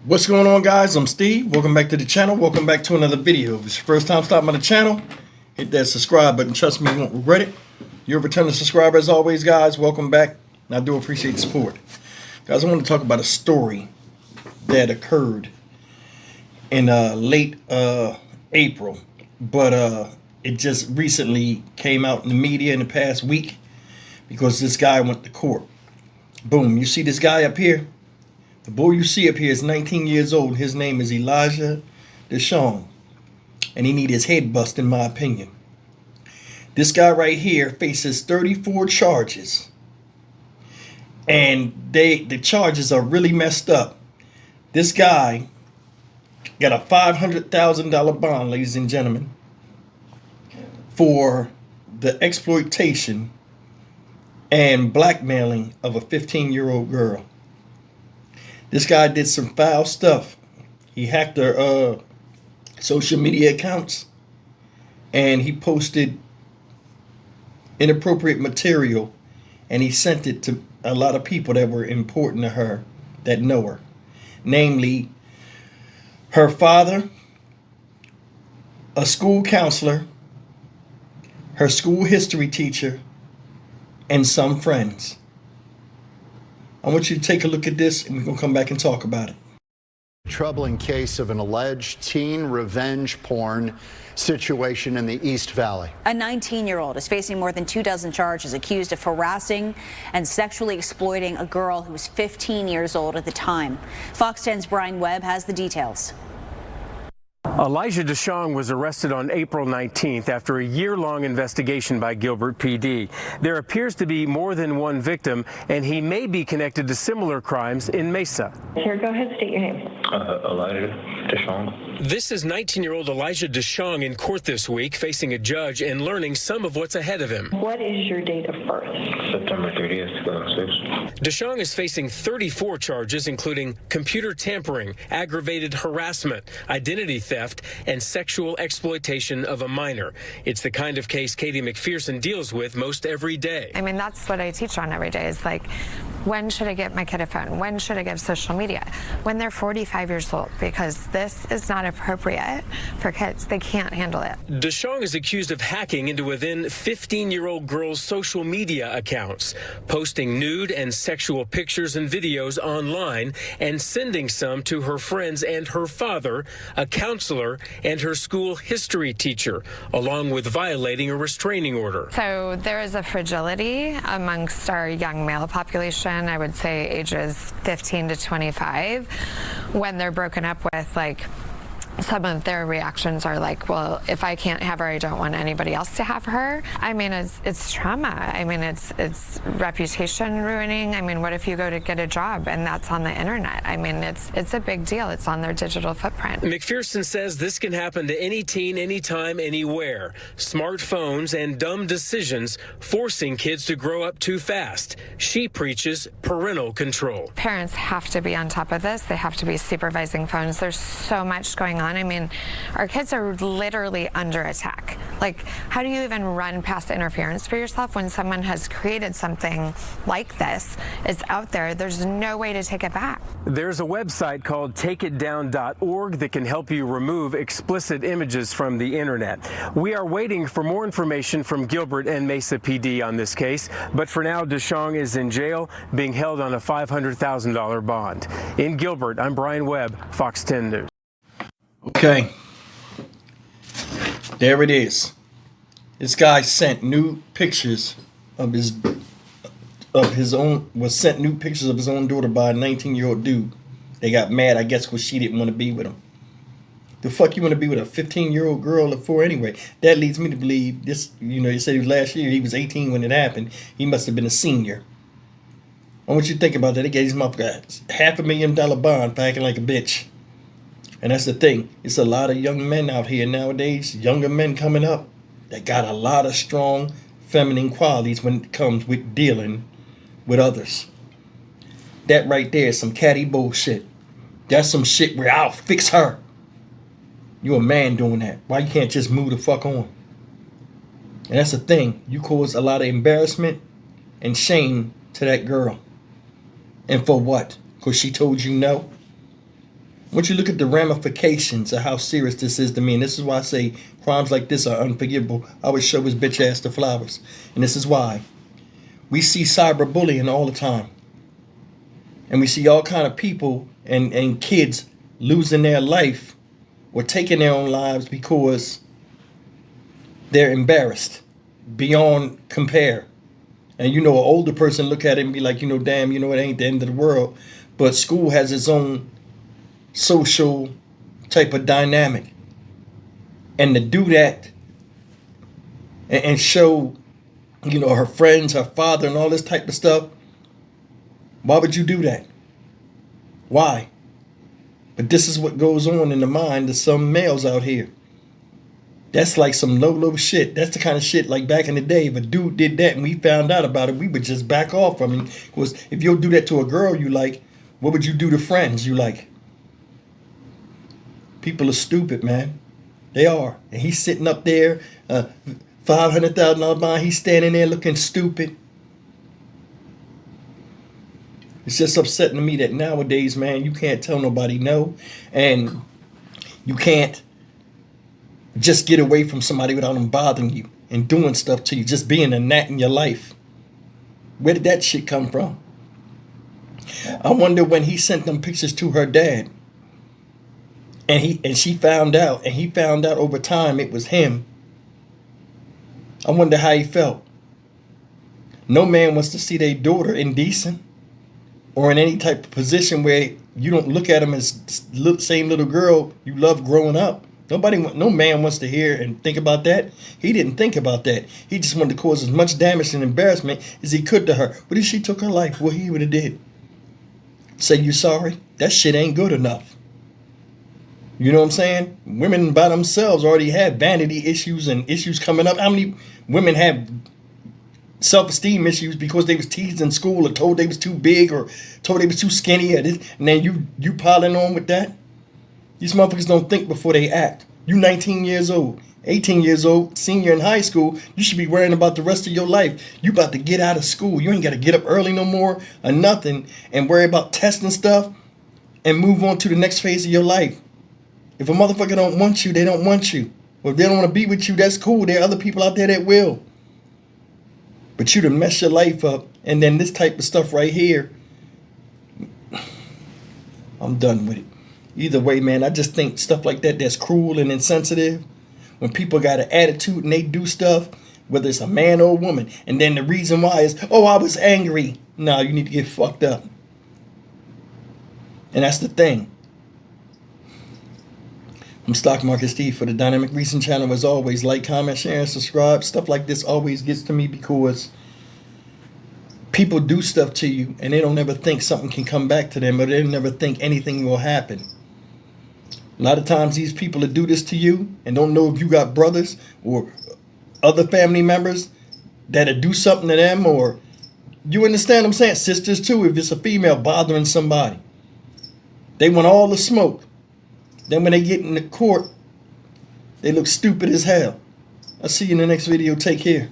What's going on, guys? I'm Steve. Welcome back to the channel. Welcome back to another video. If it's your first time stopping by the channel, hit that subscribe button. Trust me, you won't regret it. You're a returning subscriber as always, guys. Welcome back. And I do appreciate the support. Guys, I want to talk about a story that occurred in late April. But it just recently came out in the media in the past week because this guy went to court. Boom. You see this guy up here? The boy you see up here is 19 years old. His name is Elijah Deshawn. And he need his head bust, in my opinion. This guy right here faces 34 charges. And the charges are really messed up. This guy got a $500,000 bond, ladies and gentlemen, for the exploitation and blackmailing of a 15-year-old girl. This guy did some foul stuff. He hacked her social media accounts, and he posted inappropriate material, and he sent it to a lot of people that were important to her, that know her. Namely, her father, a school counselor, her school history teacher, and some friends. I want you to take a look at this, and we're going to come back and talk about it. Troubling case of an alleged teen revenge porn situation in the East Valley. A 19-year-old is facing more than 24 charges, accused of harassing and sexually exploiting a girl who was 15 years old at the time. Fox 10's Brian Webb has the details. Elijah Deshawn was arrested on April 19th after a year-long investigation by Gilbert PD. There appears to be more than one victim, and he may be connected to similar crimes in Mesa. Here, go ahead, state your name. Elijah Deshawn. This is 19-year-old Elijah Deshawn in court this week, facing a judge and learning some of what's ahead of him. What is your date of birth? September 30th, 2006. Deshawn is facing 34 charges, including computer tampering, aggravated harassment, identity theft, and sexual exploitation of a minor. It's the kind of case Katie McPherson deals with most every day. I mean, that's what I teach on every day is like, when should I get my kid a phone? When should I give social media? When they're 45 years old, because this is not appropriate for kids. They can't handle it. Deshawn is accused of hacking into a then 15-year-old girl's social media accounts, posting nude and sexual pictures and videos online, and sending some to her friends and her father, a counselor, and her school history teacher, along with violating a restraining order. So there is a fragility amongst our young male population, I would say ages 15 to 25, when they're broken up with, like, some of their reactions are like, well, if I can't have her, I don't want anybody else to have her. I mean, it's trauma. I mean, it's reputation ruining. I mean, what if you go to get a job and that's on the internet? I mean, it's a big deal. It's on their digital footprint. McPherson says this can happen to any teen, anytime, anywhere. Smartphones and dumb decisions forcing kids to grow up too fast. She preaches parental control. Parents have to be on top of this. They have to be supervising phones. There's so much going on. I mean, our kids are literally under attack. Like, how do you even run past interference for yourself when someone has created something like this? It's out there. There's no way to take it back. There's a website called takeitdown.org that can help you remove explicit images from the internet. We are waiting for more information from Gilbert and Mesa PD on this case, but for now, Deshawn is in jail, being held on a $500,000 bond. In Gilbert, I'm Brian Webb, Fox 10 News. Okay, there it is. This guy sent new pictures of his own. Was sent new pictures of his own daughter by a 19-year-old dude. They got mad, I guess, because she didn't want to be with him. The fuck you want to be with a 15-year-old girl for anyway? That leads me to believe this. You know, you said he was last year. He was 18 when it happened. He must have been a senior. I want you to think about that. They gave his motherfucker $500,000 bond for acting like a bitch. And that's the thing. It's a lot of young men out here nowadays, younger men coming up, that got a lot of strong feminine qualities when it comes with dealing with others. That right there is some catty bullshit. That's some shit where I'll fix her. You a man doing that. Why you can't just move the fuck on? And that's the thing. You cause a lot of embarrassment and shame to that girl. And for what? Because she told you no? Once you look at the ramifications of how serious this is to me, and this is why I say crimes like this are unforgivable, I would show his bitch ass the flowers. And this is why. We see cyberbullying all the time. And we see all kind of people and kids losing their life or taking their own lives because they're embarrassed beyond compare. And an older person look at it and be like, damn, it ain't the end of the world. But school has its own social type of dynamic. And to do that and show, her friends, her father, and all this type of stuff, why would you do that? Why? But this is what goes on in the mind of some males out here. That's like some low shit. That's the kind of shit like back in the day. If a dude did that and we found out about it, we would just back off from him. Because if you'll do that to a girl you like, what would you do to friends you like? People are stupid, man. They are. And he's sitting up there, $500,000 bond. He's standing there looking stupid. It's just upsetting to me that nowadays, man, you can't tell nobody no. And you can't just get away from somebody without them bothering you and doing stuff to you, just being a gnat in your life. Where did that shit come from? I wonder when he sent them pictures to her dad and she found out, and he found out over time it was him. I wonder how he felt. No man wants to see their daughter indecent or in any type of position where you don't look at him as the same little girl you loved growing up. No man wants to hear and think about that. He didn't think about that. He just wanted to cause as much damage and embarrassment as he could to her. What if she took her life? What he would have did? Say you sorry? That shit ain't good enough. You know what I'm saying? Women by themselves already have vanity issues and issues coming up. How many women have self-esteem issues because they was teased in school or told they was too big or told they was too skinny, and then you piling on with that? These motherfuckers don't think before they act. You 19 years old, 18 years old, senior in high school, you should be worrying about the rest of your life. You about to get out of school. You ain't got to get up early no more or nothing and worry about testing stuff and move on to the next phase of your life. If a motherfucker don't want you, they don't want you. Or if they don't want to be with you, that's cool. There are other people out there that will. But you done mess your life up, and then this type of stuff right here, I'm done with it. Either way, man, I just think stuff like that's cruel and insensitive. When people got an attitude and they do stuff, whether it's a man or a woman, and then the reason why is, oh, I was angry. No, you need to get fucked up. And that's the thing. I'm Stock Market Steve for the Dynamic Reason channel. As always, like, comment, share, and subscribe. Stuff like this always gets to me because people do stuff to you and they don't ever think something can come back to them, or they never think anything will happen. A lot of times these people that do this to you and don't know if you got brothers or other family members that'll do something to them, or you understand what I'm saying? Sisters too, if it's a female bothering somebody. They want all the smoke. Then when they get in the court, they look stupid as hell. I'll see you in the next video. Take care.